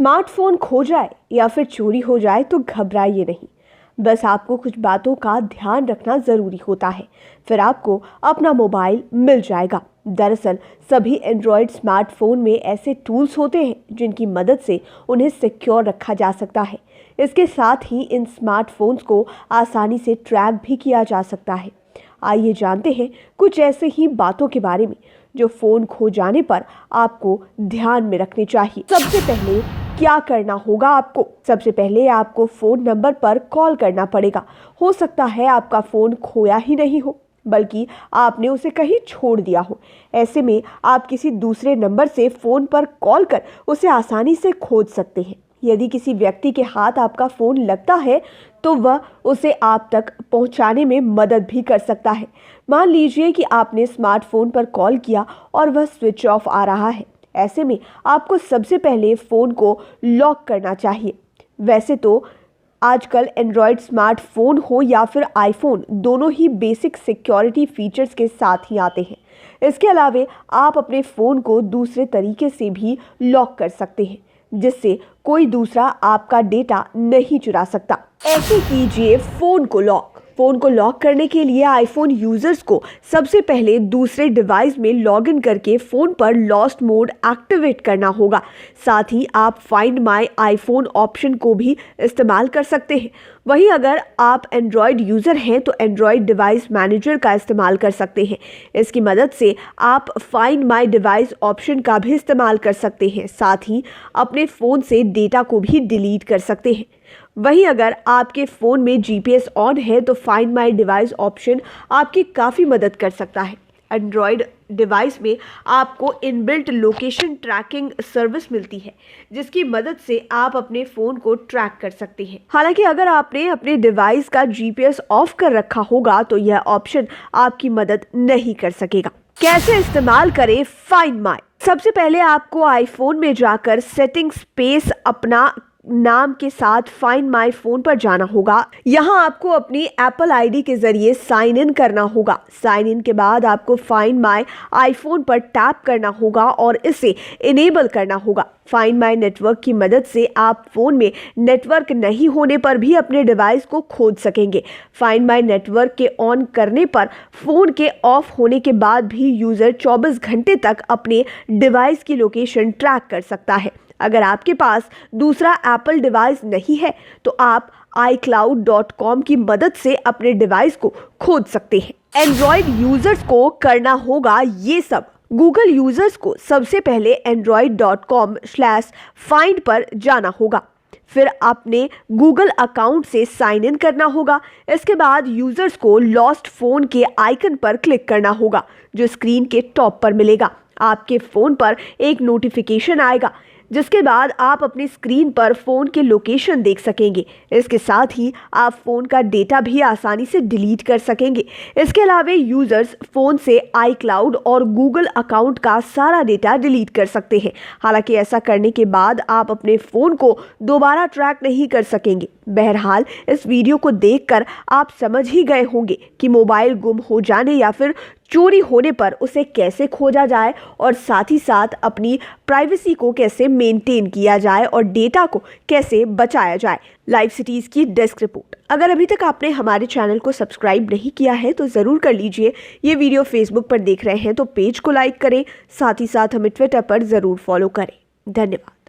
Smartphone खो जाए या फिर चोरी हो जाए तो घबराइए नहीं। बस आपको कुछ बातों का ध्यान रखना ज़रूरी होता है, फिर आपको अपना मोबाइल मिल जाएगा। दरअसल सभी एंड्रॉयड स्मार्टफोन में ऐसे टूल्स होते हैं जिनकी मदद से उन्हें सिक्योर रखा जा सकता है। इसके साथ ही इन स्मार्टफोन्स को आसानी से ट्रैक भी किया जा सकता है। आइए जानते हैं कुछ ऐसे ही बातों के बारे में जो फ़ोन खो जाने पर आपको ध्यान में रखनी चाहिए। सबसे पहले क्या करना होगा आपको? सबसे पहले आपको फ़ोन नंबर पर कॉल करना पड़ेगा। हो सकता है आपका फ़ोन खोया ही नहीं हो, बल्कि आपने उसे कहीं छोड़ दिया हो। ऐसे में आप किसी दूसरे नंबर से फ़ोन पर कॉल कर उसे आसानी से खोज सकते हैं। यदि किसी व्यक्ति के हाथ आपका फ़ोन लगता है तो वह उसे आप तक पहुंचाने में मदद भी कर सकता है। मान लीजिए कि आपने स्मार्टफोन पर कॉल किया और वह स्विच ऑफ आ रहा है। ऐसे में आपको सबसे पहले फ़ोन को लॉक करना चाहिए। वैसे तो आजकल एंड्रॉयड स्मार्टफोन हो या फिर आईफोन, दोनों ही बेसिक सिक्योरिटी फीचर्स के साथ ही आते हैं। इसके अलावा आप अपने फ़ोन को दूसरे तरीके से भी लॉक कर सकते हैं, जिससे कोई दूसरा आपका डेटा नहीं चुरा सकता। ऐसे कीजिए फ़ोन को लॉक। फ़ोन को लॉक करने के लिए आईफोन यूज़र्स को सबसे पहले दूसरे डिवाइस में लॉगिन करके फ़ोन पर लॉस्ट मोड एक्टिवेट करना होगा। साथ ही आप फाइंड माय आईफोन ऑप्शन को भी इस्तेमाल कर सकते हैं। वहीं अगर आप एंड्रॉयड यूज़र हैं तो एंड्रॉयड डिवाइस मैनेजर का इस्तेमाल कर सकते हैं। इसकी मदद से आप फाइंड माय डिवाइस ऑप्शन का भी इस्तेमाल कर सकते हैं। साथ ही अपने फ़ोन से डेटा को भी डिलीट कर सकते हैं। वहीं अगर आपके फ़ोन में जीपीएस ऑन है तो फाइंड माय डिवाइस ऑप्शन आपकी काफ़ी मदद कर सकता है। एंड्रॉयड डिवाइस में आपको इनबिल्ट लोकेशन ट्रैकिंग सर्विस मिलती है, जिसकी मदद से आप अपने फ़ोन को ट्रैक कर सकते हैं। हालांकि अगर आपने अपने डिवाइस का जीपीएस ऑफ कर रखा होगा तो यह ऑप्शन आपकी मदद नहीं कर सकेगा। कैसे इस्तेमाल करें फाइंड माय? सबसे पहले आपको आईफोन में जाकर सेटिंग्स पेज अपना नाम के साथ फाइंड माय फोन पर जाना होगा। यहाँ आपको अपनी एप्पल आईडी के जरिए साइन इन करना होगा। साइन इन के बाद आपको फाइंड माय आईफोन पर टैप करना होगा और इसे इनेबल करना होगा। फाइंड माय नेटवर्क की मदद से आप फ़ोन में नेटवर्क नहीं होने पर भी अपने डिवाइस को खोज सकेंगे। फाइंड माय नेटवर्क के ऑन करने पर फ़ोन के ऑफ होने के बाद भी यूज़र 24 घंटे तक अपने डिवाइस की लोकेशन ट्रैक कर सकता है। अगर आपके पास दूसरा एप्पल डिवाइस नहीं है तो आप iCloud.com की मदद से अपने डिवाइस को खोज सकते हैं। एंड्रॉयड यूजर्स को करना होगा ये सब। गूगल यूजर्स को सबसे पहले android.com/find पर जाना होगा। फिर अपने गूगल अकाउंट से साइन इन करना होगा। इसके बाद यूजर्स को लॉस्ट फोन के आइकन पर क्लिक करना होगा, जो स्क्रीन के टॉप पर मिलेगा। आपके फ़ोन पर एक नोटिफिकेशन आएगा, जिसके बाद आप अपनी स्क्रीन पर फ़ोन के लोकेशन देख सकेंगे। इसके साथ ही आप फ़ोन का डेटा भी आसानी से डिलीट कर सकेंगे। इसके अलावा यूज़र्स फ़ोन से iCloud और गूगल अकाउंट का सारा डेटा डिलीट कर सकते हैं। हालांकि ऐसा करने के बाद आप अपने फ़ोन को दोबारा ट्रैक नहीं कर सकेंगे। बहरहाल इस वीडियो को देखकर आप समझ ही गए होंगे कि मोबाइल गुम हो जाने या फिर चोरी होने पर उसे कैसे खोजा जाए और साथ ही साथ अपनी प्राइवेसी को कैसे मेंटेन किया जाए और डेटा को कैसे बचाया जाए। लाइव सिटीज़ की डेस्क रिपोर्ट। अगर अभी तक आपने हमारे चैनल को सब्सक्राइब नहीं किया है तो ज़रूर कर लीजिए। ये वीडियो फेसबुक पर देख रहे हैं तो पेज को लाइक करें, साथ ही साथ हमें ट्विटर पर ज़रूर फॉलो करें। धन्यवाद।